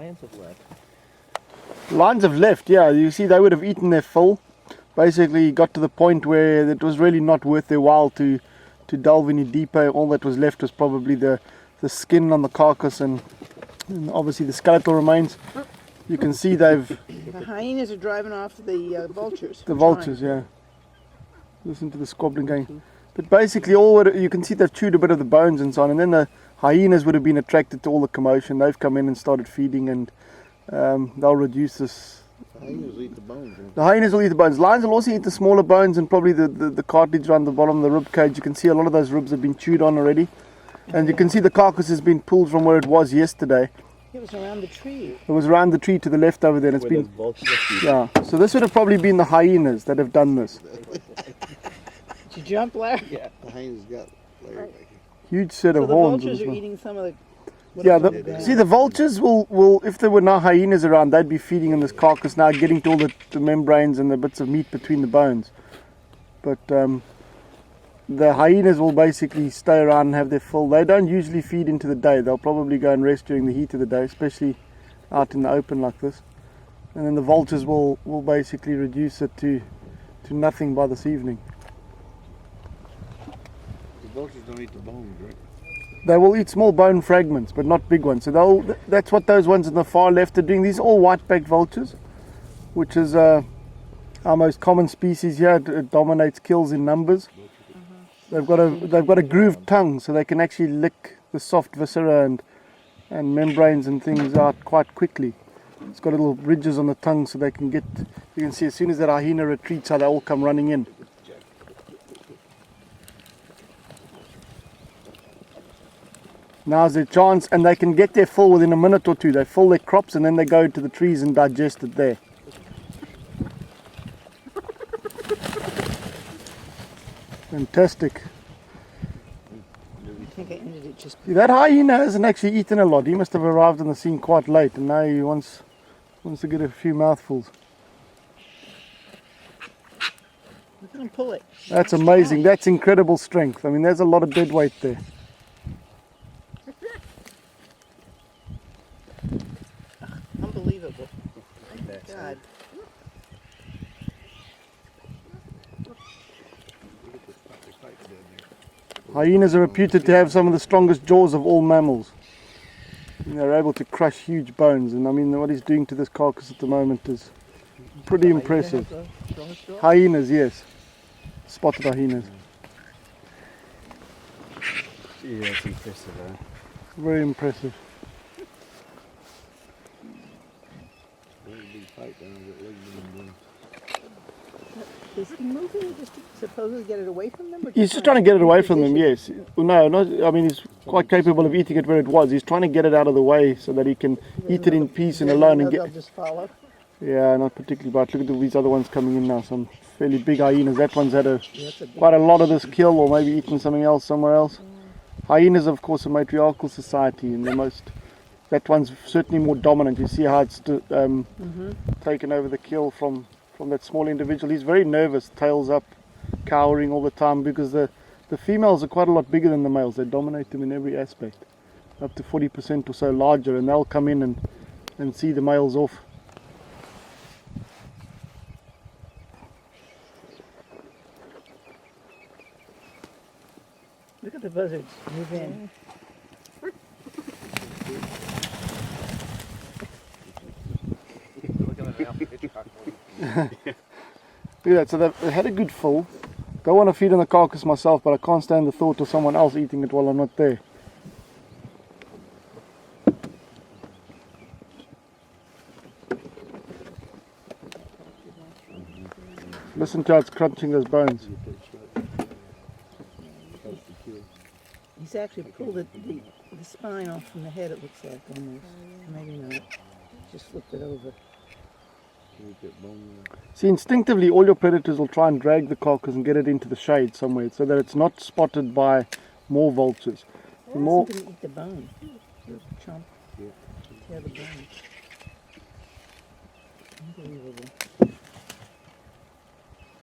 lions have left. Lions have left, yeah. You see, they would have eaten their fill. Basically, got to the point where it was really not worth their while to delve any deeper. All that was left was probably the skin on the carcass and obviously the skeletal remains. You can see they've... The hyenas are driving off the vultures. The vultures, yeah. Listen to the squabbling going. But basically, you can see they've chewed a bit of the bones and so on, and then the hyenas would have been attracted to all the commotion. They've come in and started feeding, and they'll reduce this. The hyenas will eat the bones. The hyenas will eat the bones. Lions will also eat the smaller bones and probably the cartilage around the bottom of the rib cage. You can see a lot of those ribs have been chewed on already. And you can see the carcass has been pulled from where it was yesterday. It was around the tree. It was around the tree to the left over there. And it's been, yeah. So this would have probably been the hyenas that have done this. Did you jump, Larry? Yeah. The hyenas got Larry. Huge set So of the horns. vultures are well. eating some of the... Yeah, see the vultures will, if there were no hyenas around, they'd be feeding on this carcass now, getting to all the membranes and the bits of meat between the bones. But the hyenas will basically stay around and have their fill. They don't usually feed into the day. They'll probably go and rest during the heat of the day, especially out in the open like this. And then the vultures will basically reduce it to nothing by this evening. The vultures don't eat the bones, right? They will eat small bone fragments, but not big ones. So that's what those ones in the far left are doing. These are all white-backed vultures, which is our most common species here. It dominates kills in numbers. They've got a grooved tongue, so they can actually lick the soft viscera and membranes and things out quite quickly. It's got little ridges on the tongue, so they can get. You can see as soon as that hyena retreats, how they all come running in. Now's their chance, and they can get their fill within a minute or two. They fill their crops and then they go to the trees and digest it there. Fantastic. I think I ended it just... See, that hyena hasn't actually eaten a lot. He must have arrived on the scene quite late, and now he wants to get a few mouthfuls. Look at him pull it. That's amazing. That's incredible strength. I mean, there's a lot of dead weight there. Unbelievable. God. Hyenas are reputed to have some of the strongest jaws of all mammals. And they're able to crush huge bones, and I mean what he's doing to this carcass at the moment is pretty impressive. Hyenas, yes. Spotted hyenas. Yeah, that's impressive, eh? Very impressive. Is he moving just to supposedly get it away from them? Or He's just trying to get it away from them, yes. No, I mean, he's quite capable of eating it where it was. He's trying to get it out of the way so that he can eat it in peace and alone. And They'll just follow. Yeah, not particularly, but look at these other ones coming in now. Some fairly big hyenas. That one's had quite a lot of this kill, or maybe eaten something else somewhere else. Hyenas, of course, a matriarchal society, and that one's certainly more dominant. You see how it's taken over the kill from that small individual. He's very nervous, tails up, cowering all the time, because the females are quite a lot bigger than the males. They dominate them in every aspect, up to 40% or so larger, and they'll come in and see the males off. Look at the buzzards move in. Look at that, so they've had a good fill. Don't want to feed on the carcass myself, but I can't stand the thought of someone else eating it while I'm not there. Listen to how it's crunching those bones. He's actually pulled the spine off from the head, it looks like, almost. Maybe not. Just flipped it over. See, instinctively all your predators will try and drag the carcass and get it into the shade somewhere so that it's not spotted by more vultures. The more going to eat the bone. Chomp. Tear the bone. Unbelievable.